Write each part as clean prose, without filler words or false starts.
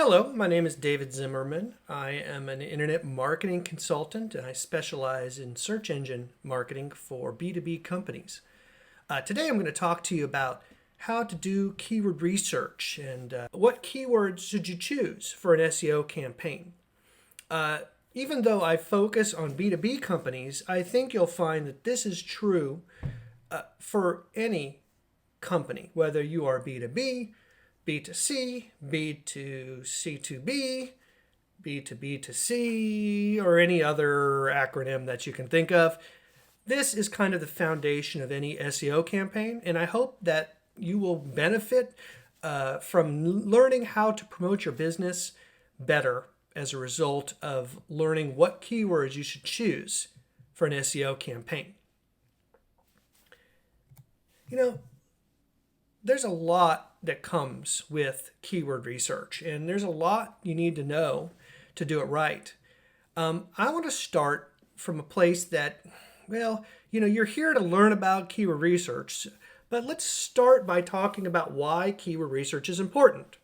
Hello, my name is David Zimmerman. I am an internet marketing consultant and I specialize in search engine marketing for B2B companies. Today I'm going to talk to you about how to do keyword research and what keywords should you choose for an SEO campaign. Even though I focus on B2B companies, I think you'll find that this is true for any company, whether you are B2B, B2C, B2C2B, B2B2C, or any other acronym that you can think of. This is kind of the foundation of any SEO campaign, and I hope that you will benefit from learning how to promote your business better as a result of learning what keywords you should choose for an SEO campaign. There's a lot that comes with keyword research, and there's a lot you need to know to do it right. I want to start from a place that, you're here to learn about keyword research, but let's start by talking about why keyword research is important.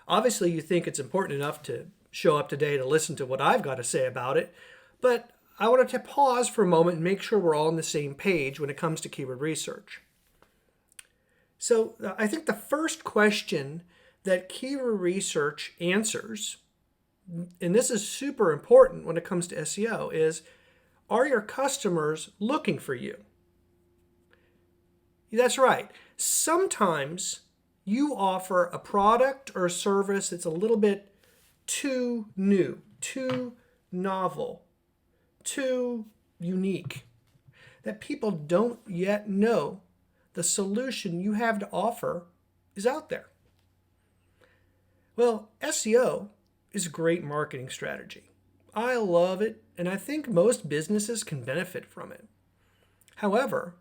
Obviously, you think it's important enough to show up today to listen to what I've got to say about it, but I wanted to pause for a moment and make sure we're all on the same page when it comes to keyword research. So I think the first question that keyword research answers, and this is super important when it comes to SEO, is, are your customers looking for you? That's right. Sometimes you offer a product or a service that's a little bit too new, too novel, too unique, that people don't yet know the solution you have to offer is out there. Well, SEO is a great marketing strategy. I love it, and I think most businesses can benefit from it. However,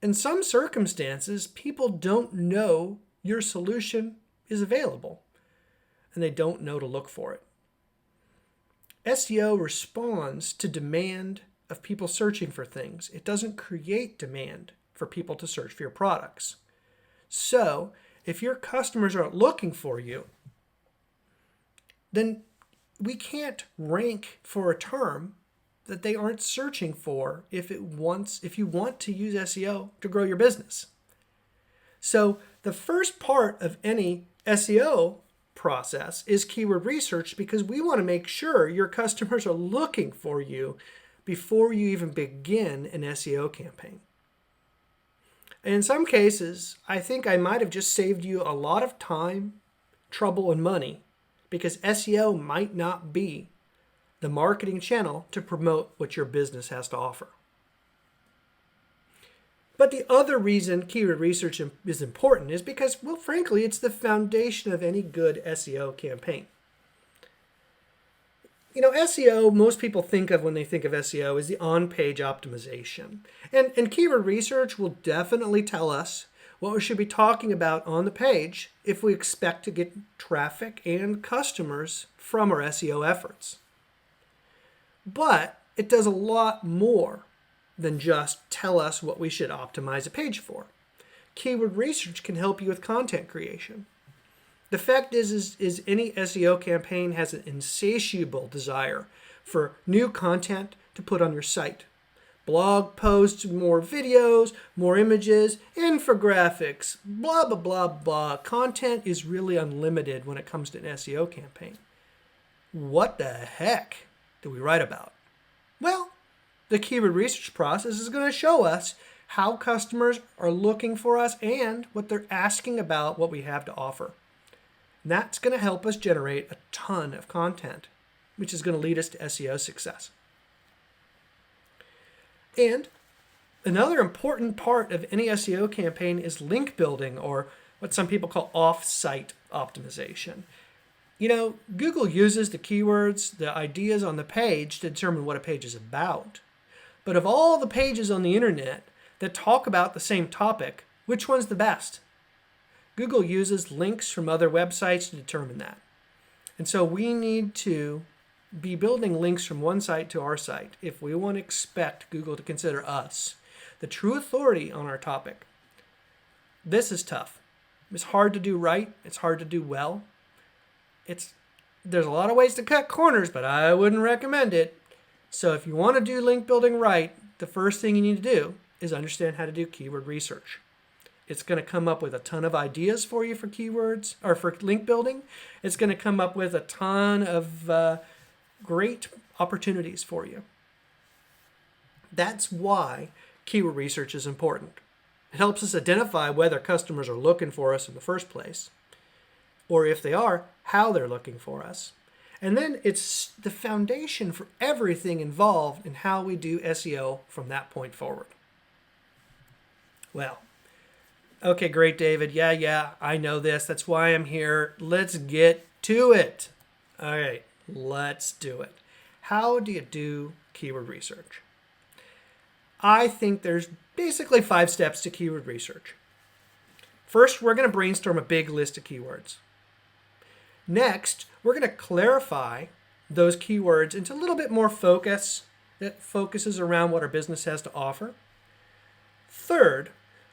in some circumstances, people don't know your solution is available, and they don't know to look for it. SEO responds to demand of people searching for things. It doesn't create demand for people to search for your products. So if your customers aren't looking for you, then we can't rank for a term that they aren't searching for if you want to use SEO to grow your business. So the first part of any SEO process is keyword research, because we want to make sure your customers are looking for you before you even begin an SEO campaign. In some cases, I think I might have just saved you a lot of time, trouble, and money, because SEO might not be the marketing channel to promote what your business has to offer. But the other reason keyword research is important is because, frankly, it's the foundation of any good SEO campaign. SEO, most people think of when they think of SEO is the on-page optimization. And keyword research will definitely tell us what we should be talking about on the page if we expect to get traffic and customers from our SEO efforts. But it does a lot more than just tell us what we should optimize a page for. Keyword research can help you with content creation. The fact is any SEO campaign has an insatiable desire for new content to put on your site. Blog posts, more videos, more images, infographics, blah, blah, blah, blah. Content is really unlimited when it comes to an SEO campaign. What the heck do we write about? Well, the keyword research process is going to show us how customers are looking for us and what they're asking about what we have to offer. And that's going to help us generate a ton of content, which is going to lead us to SEO success. And another important part of any SEO campaign is link building, or what some people call off-site optimization. Google uses the keywords, the ideas on the page to determine what a page is about. But of all the pages on the internet that talk about the same topic, which one's the best? Google uses links from other websites to determine that. And so we need to be building links from one site to our site if we want to expect Google to consider us the true authority on our topic. This is tough. It's hard to do right. It's hard to do well. It's there's a lot of ways to cut corners, but I wouldn't recommend it. So if you want to do link building right, the first thing you need to do is understand how to do keyword research. It's going to come up with a ton of ideas for you for keywords or for link building. It's going to come up with a ton of great opportunities for you. That's why keyword research is important. It helps us identify whether customers are looking for us in the first place, or if they are, how they're looking for us. And then it's the foundation for everything involved in how we do SEO from that point forward. Well, okay, great, David. Yeah, I know this. That's why I'm here. Let's get to it. All right, let's do it. How do you do keyword research? I think there's basically 5 steps to keyword research. First, we're going to brainstorm a big list of keywords. Next, we're going to clarify those keywords into a little bit more focus that focuses around what our business has to offer. Third,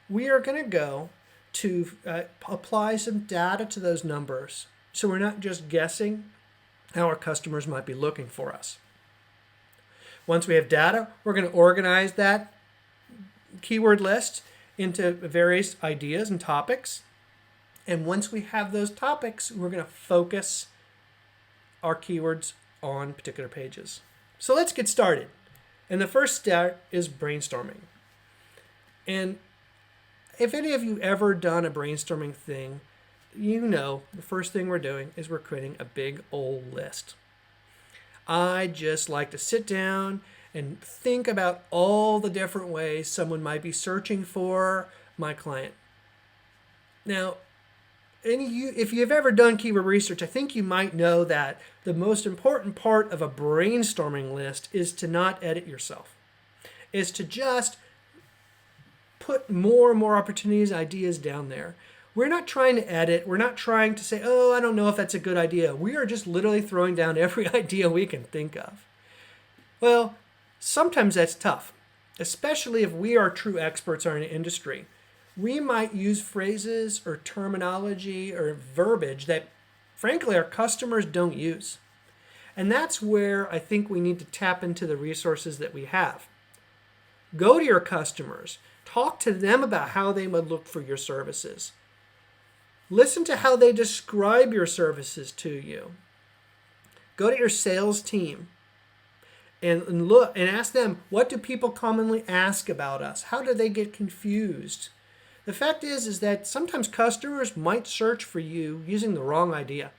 we are going to go to apply some data to those numbers so we're not just guessing how our customers might be looking for us. Once we have data, we're going to organize that keyword list into various ideas and topics. And once we have those topics, we're going to focus our keywords on particular pages. So let's get started. And the first step is brainstorming. And if any of you ever done a brainstorming thing, you know the first thing we're doing is we're creating a big old list. I just like to sit down and think about all the different ways someone might be searching for my client. Now, if you've ever done keyword research, I think you might know that the most important part of a brainstorming list is to not edit yourself, is to just put more and more opportunities, ideas down there. We're not trying to edit. We're not trying to say, oh, I don't know if that's a good idea. We are just literally throwing down every idea we can think of. Well, sometimes that's tough, especially if we are true experts in our industry. We might use phrases or terminology or verbiage that, frankly, our customers don't use. And that's where I think we need to tap into the resources that we have. Go to your customers. Talk to them about how they would look for your services. Listen to how they describe your services to you. Go to your sales team and look and ask them, what do people commonly ask about us? How do they get confused? The fact is that sometimes customers might search for you using the wrong idea,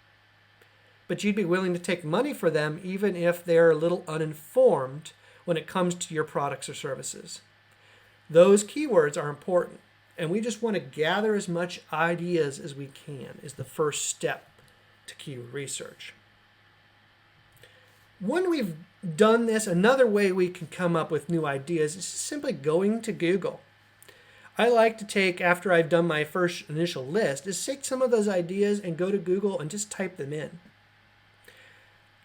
but you'd be willing to take money for them even if they're a little uninformed when it comes to your products or services. Those keywords are important, and we just want to gather as much ideas as we can is the first step to keyword research. When we've done this, another way we can come up with new ideas is simply going to Google. I like to take, after I've done my first initial list, is take some of those ideas and go to Google and just type them in.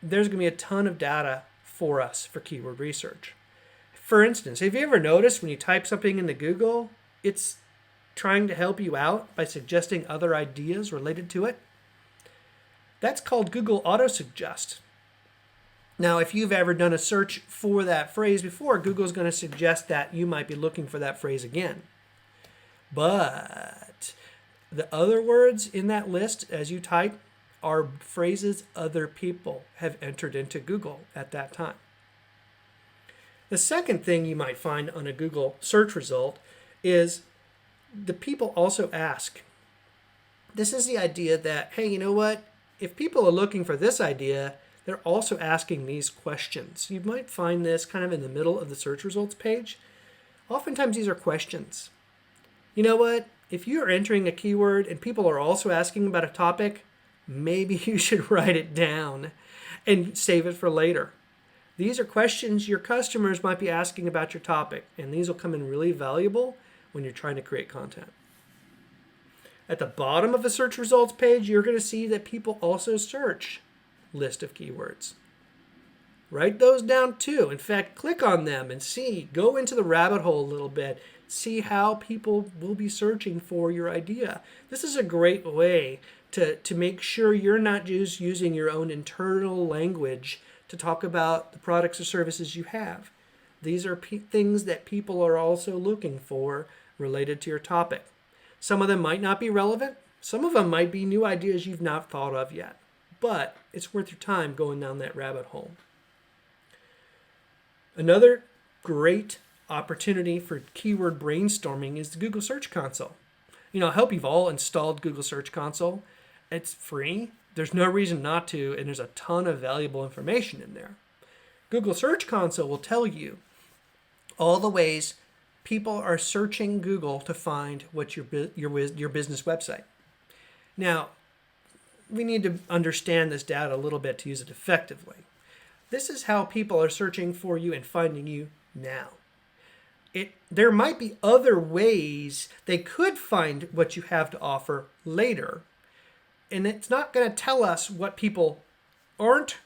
There's going to be a ton of data for us for keyword research. For instance, have you ever noticed when you type something into Google, it's trying to help you out by suggesting other ideas related to it? That's called Google Autosuggest. Now, if you've ever done a search for that phrase before, Google's going to suggest that you might be looking for that phrase again. But the other words in that list as you type are phrases other people have entered into Google at that time. The second thing you might find on a Google search result is the people also ask. This is the idea that, hey, you know what? If people are looking for this idea, they're also asking these questions. You might find this kind of in the middle of the search results page. Oftentimes these are questions. You know what? If you're entering a keyword and people are also asking about a topic, maybe you should write it down and save it for later. These are questions your customers might be asking about your topic, and these will come in really valuable when you're trying to create content. At the bottom of the search results page, you're going to see that people also search list of keywords. Write those down too. In fact, click on them and see, go into the rabbit hole a little bit. See how people will be searching for your idea. This is a great way to make sure you're not just using your own internal language to talk about the products or services you have. These are things that people are also looking for related to your topic. Some of them might not be relevant. Some of them might be new ideas you've not thought of yet. But it's worth your time going down that rabbit hole. Another great opportunity for keyword brainstorming is the Google Search Console. I hope you've all installed Google Search Console. It's free. There's no reason not to, and there's a ton of valuable information in there. Google Search Console will tell you all the ways people are searching Google to find what your business website. Now, we need to understand this data a little bit to use it effectively. This is how people are searching for you and finding you now. There might be other ways they could find what you have to offer later, and it's not going to tell us what people aren't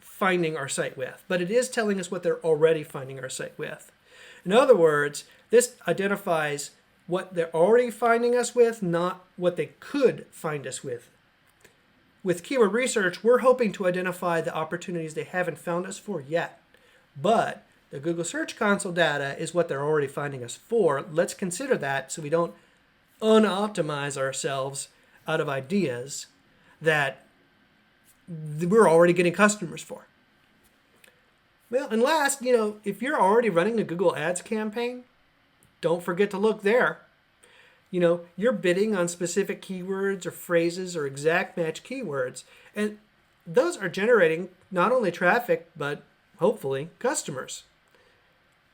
finding our site with, but it is telling us what they're already finding our site with. In other words, this identifies what they're already finding us with, not what they could find us with. With keyword research, we're hoping to identify the opportunities they haven't found us for yet. But the Google Search Console data is what they're already finding us for. Let's consider that so we don't unoptimize ourselves out of ideas that we're already getting customers for. Well, and last, if you're already running a Google Ads campaign, don't forget to look there. You're bidding on specific keywords or phrases or exact match keywords, and those are generating not only traffic, but hopefully customers.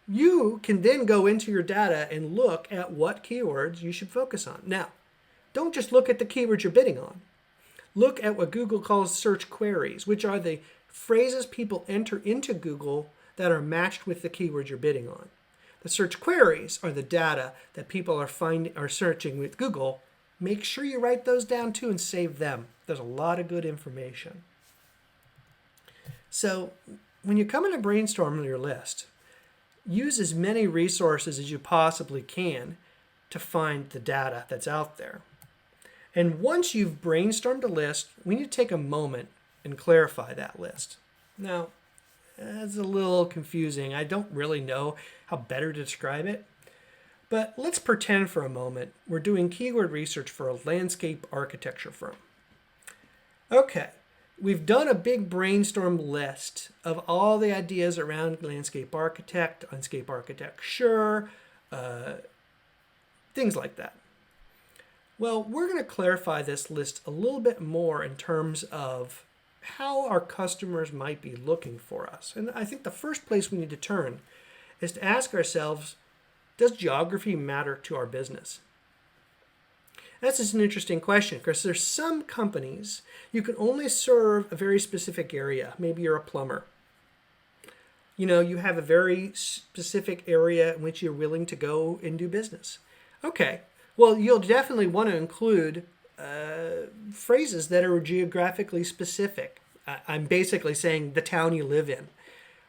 You can then go into your data and look at what keywords you should focus on. Now, don't just look at the keywords you're bidding on. Look at what Google calls search queries, which are the phrases people enter into Google that are matched with the keyword you're bidding on. The search queries are the data that people are searching with Google. Make sure you write those down too and save them. There's a lot of good information. So when you come in to brainstorm your list, use as many resources as you possibly can to find the data that's out there. And once you've brainstormed a list, we need to take a moment and clarify that list. Now, that's a little confusing. I don't really know how better to describe it. But let's pretend for a moment we're doing keyword research for a landscape architecture firm. Okay, we've done a big brainstorm list of all the ideas around landscape architecture, things like that. Well, we're going to clarify this list a little bit more in terms of how our customers might be looking for us. And I think the first place we need to turn is to ask ourselves, does geography matter to our business? That's just an interesting question because there's some companies you can only serve a very specific area. Maybe you're a plumber. You have a very specific area in which you're willing to go and do business. Okay, well, you'll definitely want to include phrases that are geographically specific. I'm basically saying the town you live in,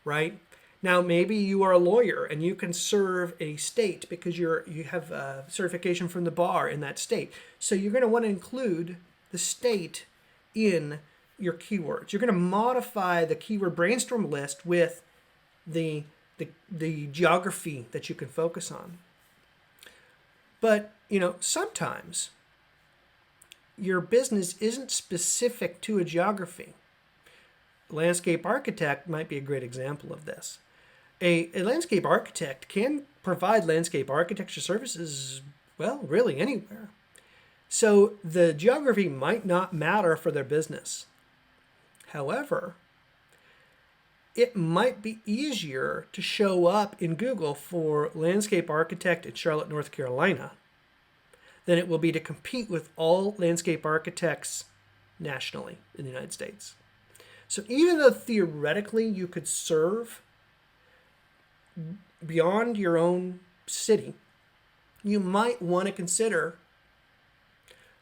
right? Now, maybe you are a lawyer and you can serve a state because you have a certification from the bar in that state. So you're going to want to include the state in your keywords. You're going to modify the keyword brainstorm list with the geography that you can focus on. But, sometimes your business isn't specific to a geography. Landscape architect might be a great example of this. A landscape architect can provide landscape architecture services, well, really anywhere. So the geography might not matter for their business. However, it might be easier to show up in Google for landscape architect in Charlotte, North Carolina, than it will be to compete with all landscape architects nationally in the United States. So even though theoretically you could serve beyond your own city, you might want to consider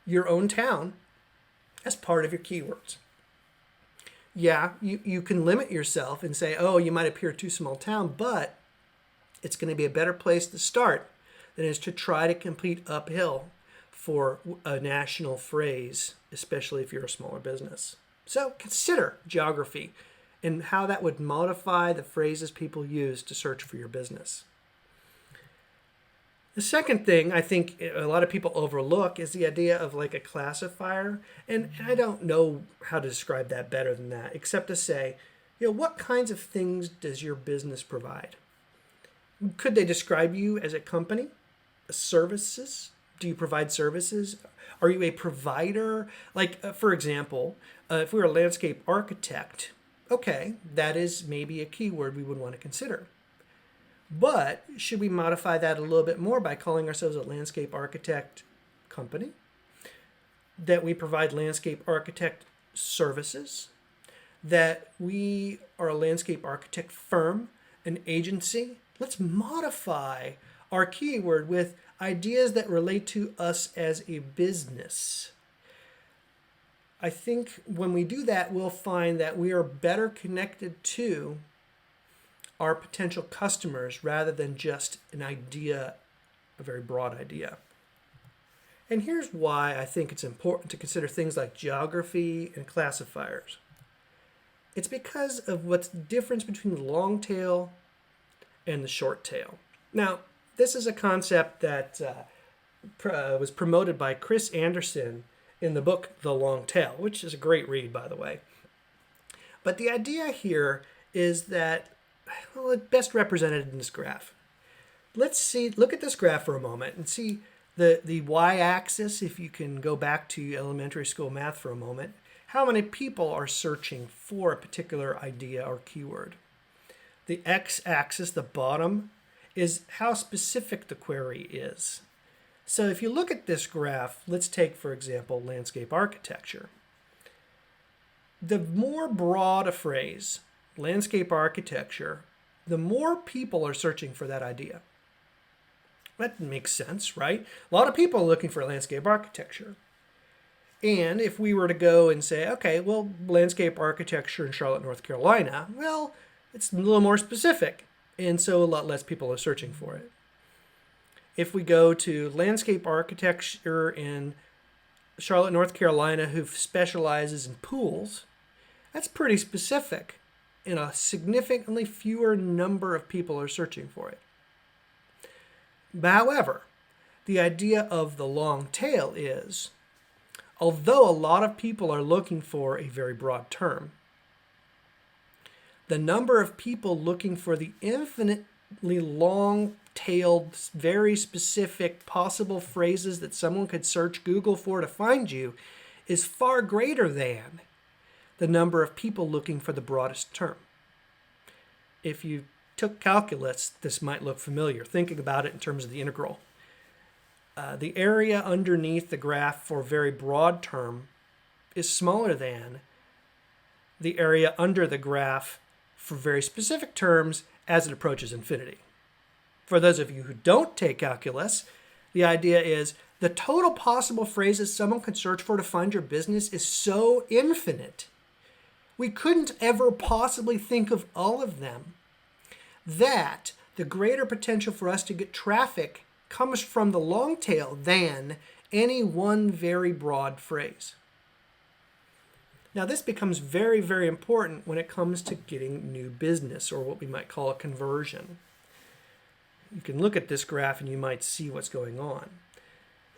your own town as part of your keywords. Yeah, you can limit yourself and say, oh, you might appear too small town, but it's going to be a better place to start than it is to try to compete uphill for a national phrase, especially if you're a smaller business. So consider geography and how that would modify the phrases people use to search for your business. The second thing I think a lot of people overlook is the idea of like a classifier. And I don't know how to describe that better than that, except to say, what kinds of things does your business provide? Could they describe you as a company? Services? Do you provide services? Are you a provider? Like, for example, if we were a landscape architect, okay, that is maybe a keyword we would want to consider. But should we modify that a little bit more by calling ourselves a landscape architect company? That we provide landscape architect services? That we are a landscape architect firm, an agency? Let's modify our keyword with ideas that relate to us as a business. I think when we do that, we'll find that we are better connected to our potential customers rather than just an idea, a very broad idea. And here's why I think it's important to consider things like geography and classifiers. It's because of what's the difference between the long tail and the short tail. Now, this is a concept that was promoted by Chris Anderson in the book The Long Tail, which is a great read, by the way. But the idea here is that, well, it's best represented in this graph. Look at this graph for a moment and see the y-axis, if you can go back to elementary school math for a moment, how many people are searching for a particular idea or keyword. The x-axis, the bottom, is how specific the query is. So if you look at this graph, let's take, for example, landscape architecture. The more broad a phrase, landscape architecture, the more people are searching for that idea. That makes sense, right? A lot of people are looking for landscape architecture. And if we were to go and say, okay, well, landscape architecture in Charlotte, North Carolina, well, it's a little more specific. And so a lot less people are searching for it. If we go to landscape architecture in Charlotte, North Carolina, who specializes in pools, that's pretty specific. And a significantly fewer number of people are searching for it. However, the idea of the long tail is, although a lot of people are looking for a very broad term, the number of people looking for the infinitely long-tailed, very specific possible phrases that someone could search Google for to find you is far greater than the number of people looking for the broadest term. If you took calculus, this might look familiar. Thinking about it in terms of the integral. The area underneath the graph for very broad term is smaller than the area under the graph for very specific terms as it approaches infinity. For those of you who don't take calculus, the idea is the total possible phrases someone could search for to find your business is so infinite. We couldn't ever possibly think of all of them. That the greater potential for us to get traffic comes from the long tail than any one very broad phrase. Now, this becomes very, very important when it comes to getting new business, or what we might call a conversion. You can look at this graph and you might see what's going on.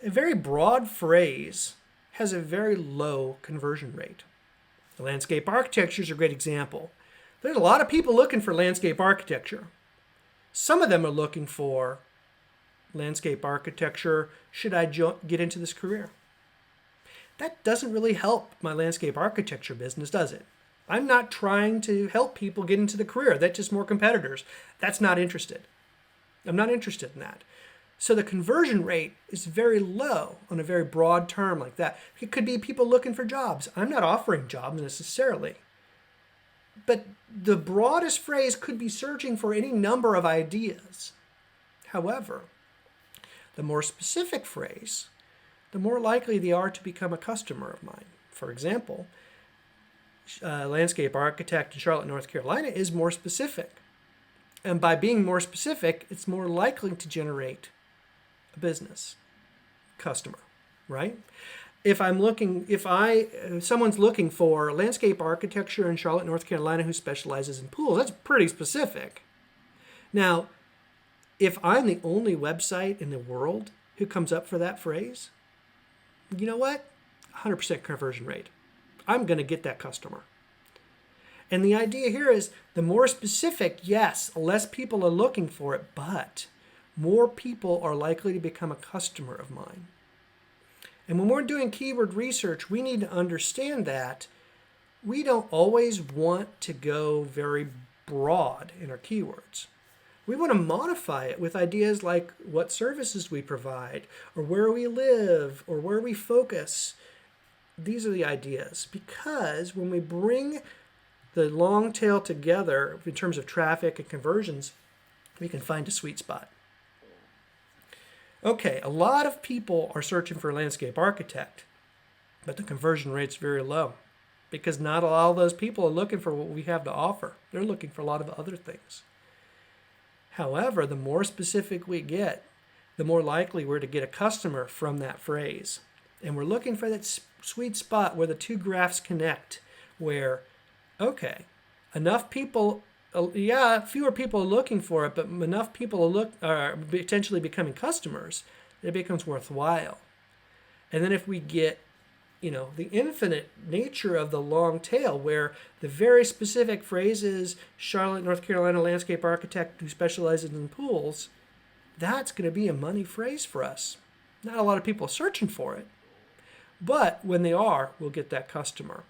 A very broad phrase has a very low conversion rate. The landscape architecture is a great example. There's a lot of people looking for landscape architecture. Some of them are looking for landscape architecture, should I get into this career? That doesn't really help my landscape architecture business, does it? I'm not trying to help people get into the career. That's just more competitors. That's not interested. I'm not interested in that. So the conversion rate is very low on a very broad term like that. It could be people looking for jobs. I'm not offering jobs necessarily. But the broadest phrase could be searching for any number of ideas. However, the more specific phrase, the more likely they are to become a customer of mine. For example, landscape architect in Charlotte, North Carolina is more specific. And by being more specific, it's more likely to generate a business, customer, right? If someone's looking for landscape architecture in Charlotte, North Carolina who specializes in pools, that's pretty specific. Now, if I'm the only website in the world who comes up for that phrase, you know what? 100% conversion rate. I'm going to get that customer. And the idea here is the more specific, yes, less people are looking for it, but more people are likely to become a customer of mine. And when we're doing keyword research, we need to understand that we don't always want to go very broad in our keywords. We want to modify it with ideas like what services we provide, or where we live, or where we focus. These are the ideas, because when we bring the long tail together in terms of traffic and conversions, we can find a sweet spot. Okay, a lot of people are searching for a landscape architect, but the conversion rate's very low because not all those people are looking for what we have to offer. They're looking for a lot of other things. However, the more specific we get, the more likely we're to get a customer from that phrase. And we're looking for that sweet spot where the two graphs connect, where, okay, enough people, fewer people are looking for it, but enough people are potentially becoming customers, it becomes worthwhile. And then if we get, the infinite nature of the long tail, where the very specific phrases, Charlotte, North Carolina landscape architect who specializes in pools, that's going to be a money phrase for us. Not a lot of people searching for it, but when they are, we'll get that customer.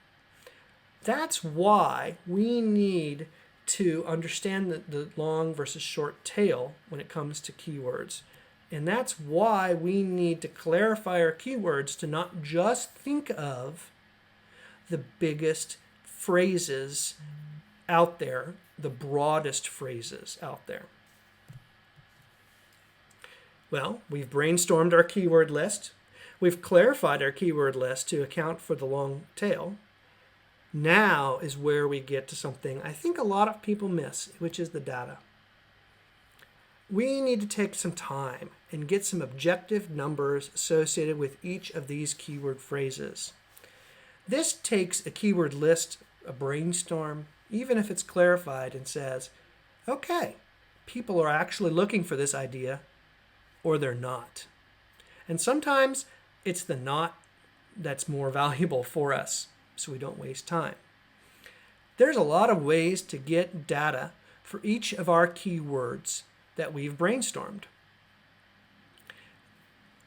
That's why we need to understand the long versus short tail when it comes to keywords. And that's why we need to clarify our keywords to not just think of the biggest phrases out there, the broadest phrases out there. Well, we've brainstormed our keyword list. We've clarified our keyword list to account for the long tail. Now is where we get to something I think a lot of people miss, which is the data. We need to take some time and get some objective numbers associated with each of these keyword phrases. This takes a keyword list, a brainstorm, even if it's clarified and says, okay, people are actually looking for this idea or they're not. And sometimes it's the not that's more valuable for us, so we don't waste time. There's a lot of ways to get data for each of our keywords that we've brainstormed.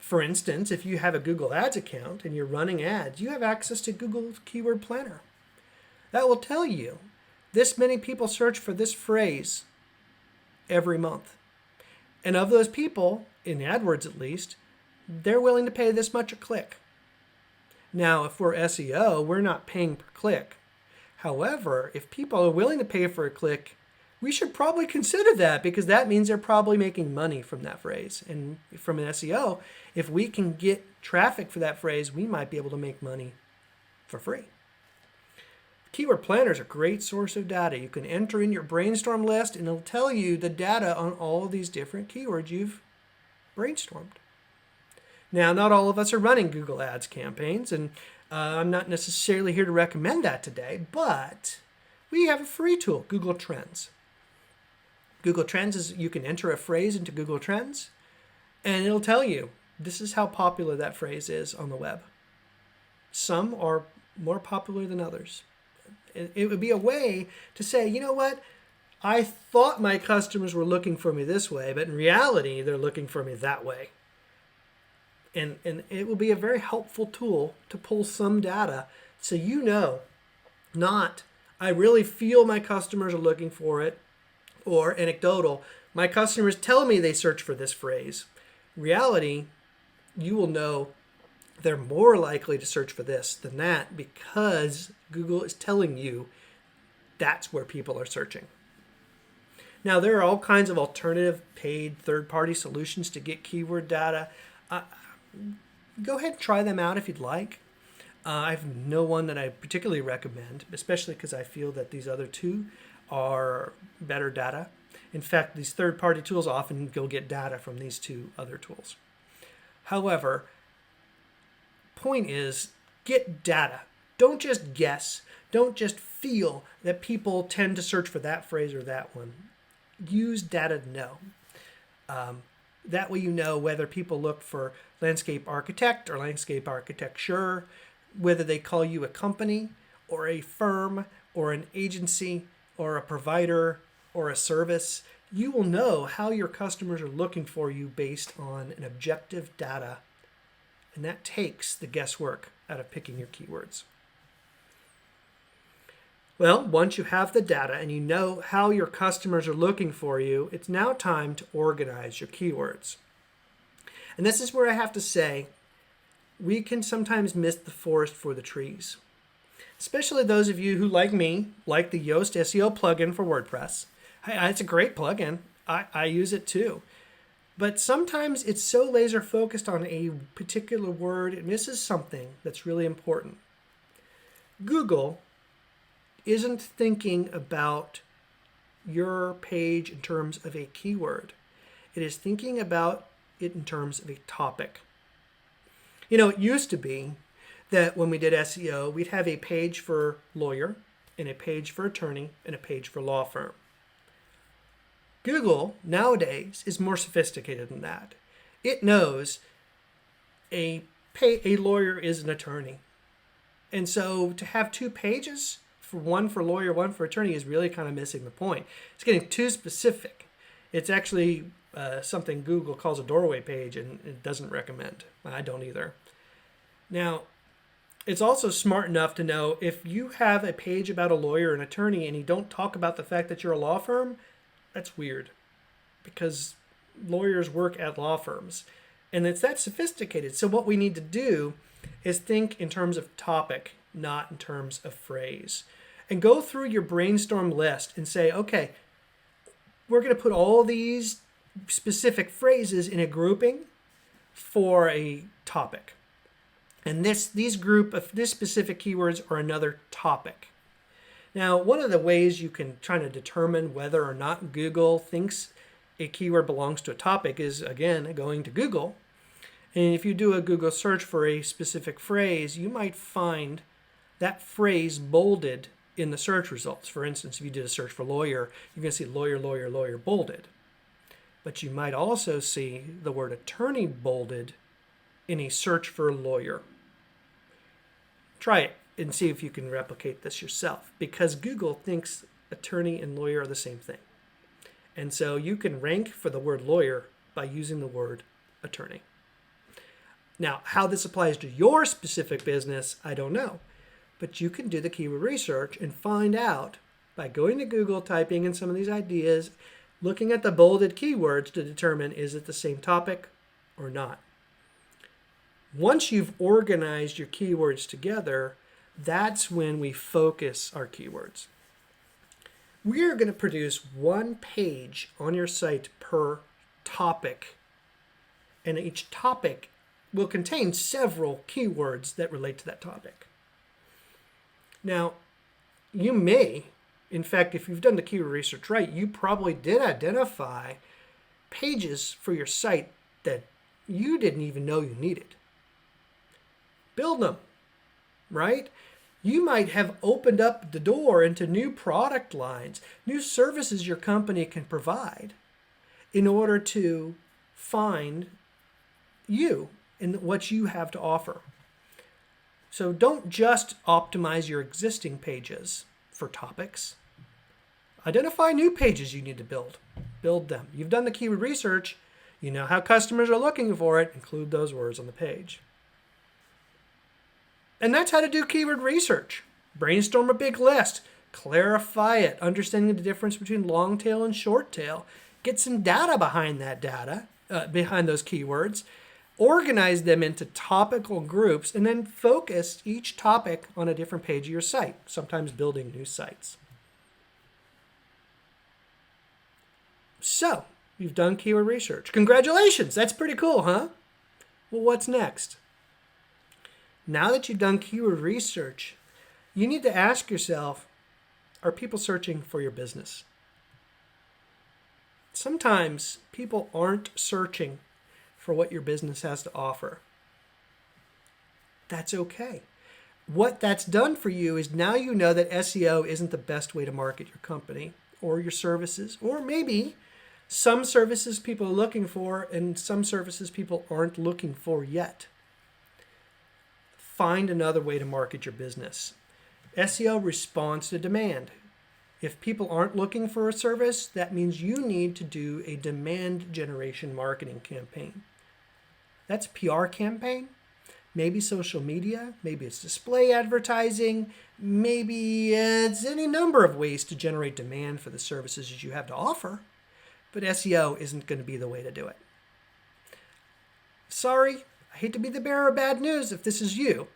For instance, if you have a Google Ads account and you're running ads, you have access to Google Keyword Planner. That will tell you this many people search for this phrase every month. And of those people, in AdWords at least, they're willing to pay this much a click. Now, if we're SEO, we're not paying per click. However, if people are willing to pay for a click, we should probably consider that, because that means they're probably making money from that phrase. And from an SEO, if we can get traffic for that phrase, we might be able to make money for free. Keyword Planner is a great source of data. You can enter in your brainstorm list and it'll tell you the data on all of these different keywords you've brainstormed. Now, not all of us are running Google Ads campaigns, and I'm not necessarily here to recommend that today, but we have a free tool, Google Trends. Google Trends is, you can enter a phrase into Google Trends, and it'll tell you this is how popular that phrase is on the web. Some are more popular than others. It would be a way to say, you know what? I thought my customers were looking for me this way, but in reality, they're looking for me that way. And it will be a very helpful tool to pull some data so you know, not, I really feel my customers are looking for it, or anecdotal, my customers tell me they search for this phrase. Reality, you will know they're more likely to search for this than that because Google is telling you that's where people are searching. Now, there are all kinds of alternative paid third-party solutions to get keyword data. Go ahead and try them out if you'd like. I have no one that I particularly recommend, especially because I feel that these other two are better data. In fact, these third-party tools often go get data from these two other tools. However, point is, get data. Don't just guess. Don't just feel that people tend to search for that phrase or that one. Use data to know. That way you know whether people look for landscape architect or landscape architecture, whether they call you a company or a firm or an agency or a provider or a service. You will know how your customers are looking for you based on an objective data. And that takes the guesswork out of picking your keywords. Well, once you have the data and you know how your customers are looking for you, it's now time to organize your keywords. And this is where I have to say, we can sometimes miss the forest for the trees. Especially those of you who, like me, like the Yoast SEO plugin for WordPress. It's a great plugin. I use it too. But sometimes it's so laser focused on a particular word, it misses something that's really important. Google isn't thinking about your page in terms of a keyword. It is thinking about it in terms of a topic. You know, it used to be that when we did SEO, we'd have a page for lawyer and a page for attorney and a page for law firm. Google nowadays is more sophisticated than that. It knows a lawyer is an attorney. And so to have two pages, one for lawyer, one for attorney, is really kind of missing the point. It's getting too specific. It's actually something Google calls a doorway page, and it doesn't recommend. I don't either. Now, it's also smart enough to know if you have a page about a lawyer and attorney and you don't talk about the fact that you're a law firm, that's weird, because lawyers work at law firms and it's that sophisticated. So what we need to do is think in terms of topic, not in terms of phrase, and go through your brainstorm list and say, okay, we're going to put all these specific phrases in a grouping for a topic. And this specific keywords are another topic. Now, one of the ways you can try to determine whether or not Google thinks a keyword belongs to a topic is, again, going to Google. And if you do a Google search for a specific phrase, you might find that phrase bolded in the search results. For instance, if you did a search for lawyer, you're going to see lawyer, lawyer, lawyer bolded. But you might also see the word attorney bolded in a search for lawyer. Try it and see if you can replicate this yourself, because Google thinks attorney and lawyer are the same thing. And so you can rank for the word lawyer by using the word attorney. Now, how this applies to your specific business, I don't know. But you can do the keyword research and find out by going to Google, typing in some of these ideas, looking at the bolded keywords to determine, is it the same topic or not? Once you've organized your keywords together, that's when we focus our keywords. We are going to produce one page on your site per topic, and each topic will contain several keywords that relate to that topic. Now, you may, in fact, if you've done the keyword research right, you probably did identify pages for your site that you didn't even know you needed. Build them, right? You might have opened up the door into new product lines, new services your company can provide in order to find you and what you have to offer. So don't just optimize your existing pages for topics. Identify new pages you need to build. Build them. You've done the keyword research. You know how customers are looking for it. Include those words on the page. And that's how to do keyword research. Brainstorm a big list. Clarify it. Understanding the difference between long tail and short tail. Get some data behind that data, behind those keywords. Organize them into topical groups and then focus each topic on a different page of your site, sometimes building new sites. So, you've done keyword research. Congratulations! That's pretty cool, huh? Well, what's next? Now that you've done keyword research, you need to ask yourself, are people searching for your business? Sometimes people aren't searching for what your business has to offer. That's okay. What that's done for you is now you know that SEO isn't the best way to market your company or your services, or maybe some services people are looking for and some services people aren't looking for yet. Find another way to market your business. SEO responds to demand. If people aren't looking for a service, that means you need to do a demand generation marketing campaign. That's a PR campaign, maybe social media, maybe it's display advertising, maybe it's any number of ways to generate demand for the services that you have to offer, but SEO isn't going to be the way to do it. Sorry, I hate to be the bearer of bad news if this is you,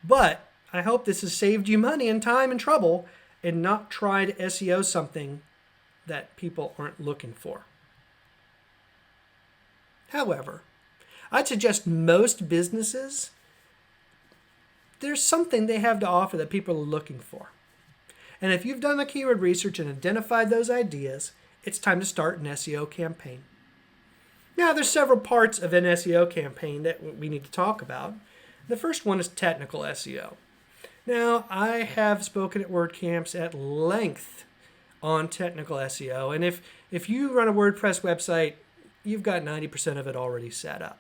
but I hope this has saved you money and time and trouble and not try to SEO something that people aren't looking for. However, I'd suggest most businesses, there's something they have to offer that people are looking for. And if you've done the keyword research and identified those ideas, it's time to start an SEO campaign. Now, there's several parts of an SEO campaign that we need to talk about. The first one is technical SEO. Now, I have spoken at WordCamps at length on technical SEO, and if you run a WordPress website, you've got 90% of it already set up.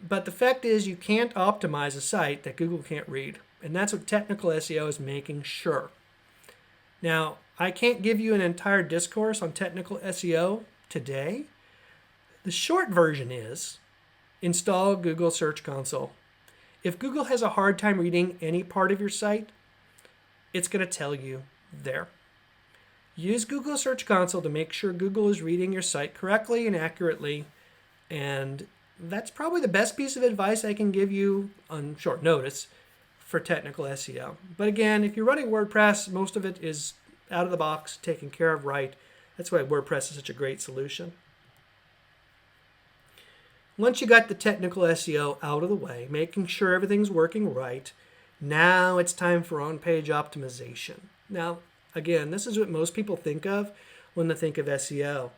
But the fact is you can't optimize a site that Google can't read, and that's what technical SEO is making sure. Now, I can't give you an entire discourse on technical SEO today. The short version is install Google Search Console. If Google has a hard time reading any part of your site, it's going to tell you there. Use Google Search Console to make sure Google is reading your site correctly and accurately, and that's probably the best piece of advice I can give you on short notice for technical SEO. But again, if you're running WordPress, most of it is out of the box, taken care of right. That's why WordPress is such a great solution. Once you got the technical SEO out of the way, making sure everything's working right, now it's time for on-page optimization. Now, again, this is what most people think of when they think of SEO.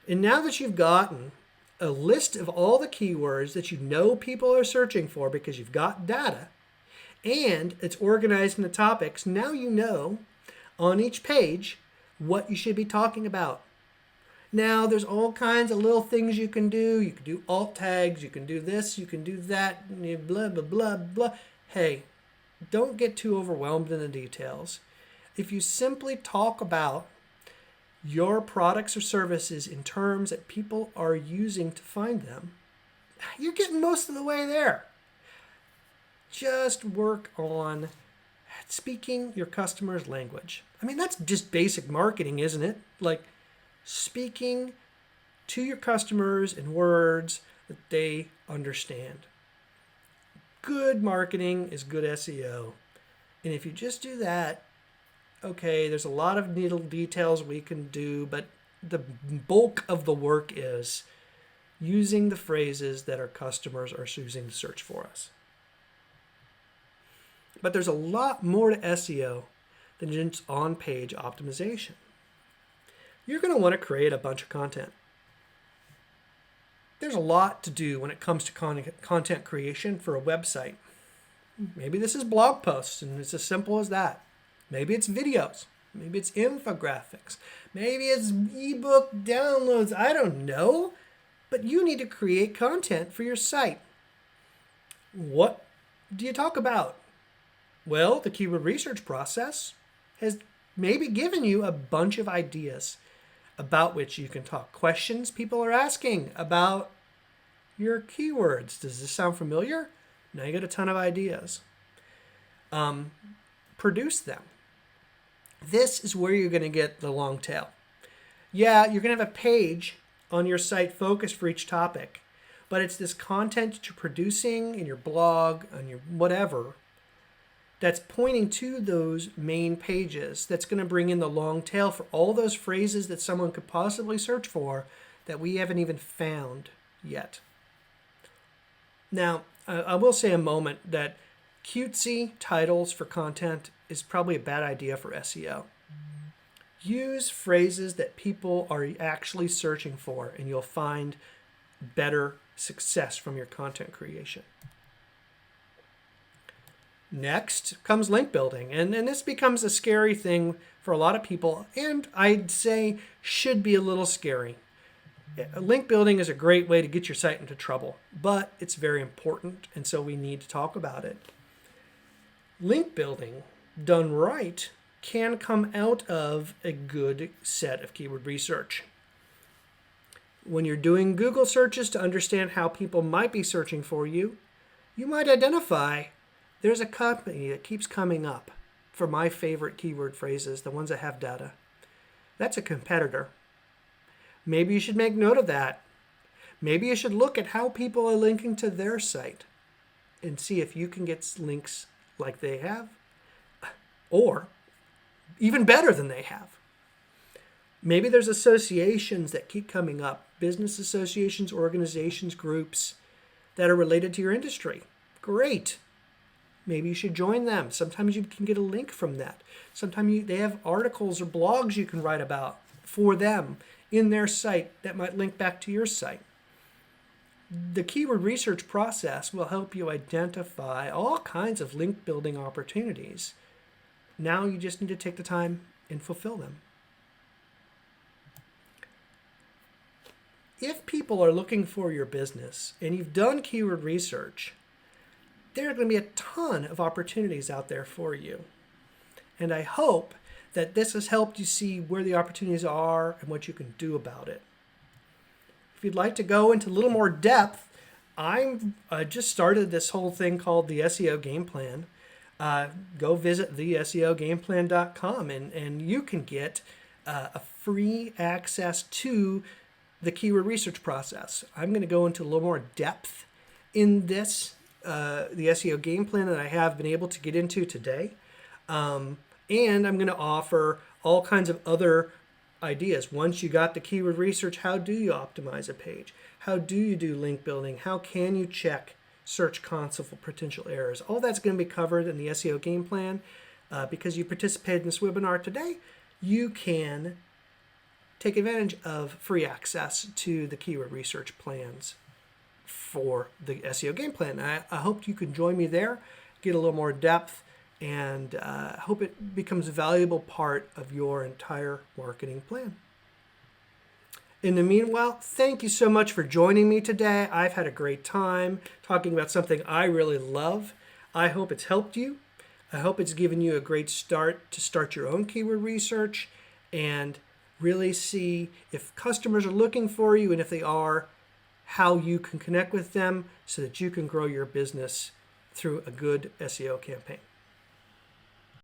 And now that you've gotten a list of all the keywords that you know people are searching for because you've got data, and it's organized into topics, now you know on each page what you should be talking about. Now, there's all kinds of little things you can do. You can do alt tags, you can do this, you can do that, blah, blah, blah, blah. Hey, don't get too overwhelmed in the details. If you simply talk about your products or services in terms that people are using to find them, you're getting most of the way there. Just work on speaking your customer's language. I mean, that's just basic marketing, isn't it? Like, speaking to your customers in words that they understand. Good marketing is good SEO. And if you just do that, okay, there's a lot of little details we can do, but the bulk of the work is using the phrases that our customers are choosing to search for us. But there's a lot more to SEO than just on-page optimization. You're going to want to create a bunch of content. There's a lot to do when it comes to content creation for a website. Maybe this is blog posts, and it's as simple as that. Maybe it's videos. Maybe it's infographics. Maybe it's ebook downloads. I don't know. But you need to create content for your site. What do you talk about? Well, the keyword research process has maybe given you a bunch of ideas about which you can talk. Questions people are asking about your keywords. Does this sound familiar? Now you got a ton of ideas. Produce them. This is where you're going to get the long tail. Yeah, you're going to have a page on your site focused for each topic, but it's this content that you're producing in your blog, on your whatever, that's pointing to those main pages that's going to bring in the long tail for all those phrases that someone could possibly search for that we haven't even found yet. Now, I will say a moment that cutesy titles for content is probably a bad idea for SEO. Use phrases that people are actually searching for, and you'll find better success from your content creation. Next comes link building, and this becomes a scary thing for a lot of people, and I'd say should be a little scary. Link building is a great way to get your site into trouble, but it's very important, and so we need to talk about it. Link building, done right, can come out of a good set of keyword research. When you're doing Google searches to understand how people might be searching for you, you might identify there's a company that keeps coming up for my favorite keyword phrases, the ones that have data. That's a competitor. Maybe you should make note of that. Maybe you should look at how people are linking to their site and see if you can get links like they have, or even better than they have. Maybe there's associations that keep coming up, business associations, organizations, groups that are related to your industry. Great. Maybe you should join them. Sometimes you can get a link from that. Sometimes they have articles or blogs you can write about for them in their site that might link back to your site. The keyword research process will help you identify all kinds of link building opportunities. Now you just need to take the time and fulfill them. If people are looking for your business and you've done keyword research, there are going to be a ton of opportunities out there for you. And I hope that this has helped you see where the opportunities are and what you can do about it. If you'd like to go into a little more depth, I just started this whole thing called the SEO Game Plan. Go visit theseogameplan.com and you can get a free access to the keyword research process. I'm going to go into a little more depth in this, the SEO game plan that I have been able to get into today. And I'm going to offer all kinds of other ideas. Once you got the keyword research, how do you optimize a page? How do you do link building? How can you check Search Console for potential errors? All that's going to be covered in the SEO game plan. Because you participated in this webinar today, you can take advantage of free access to the keyword research plans for the SEO game plan. I hope you can join me there, get a little more depth, and hope it becomes a valuable part of your entire marketing plan. In the meanwhile, thank you so much for joining me today. I've had a great time talking about something I really love. I hope it's helped you. I hope it's given you a great start to start your own keyword research and really see if customers are looking for you, and if they are, how you can connect with them so that you can grow your business through a good SEO campaign.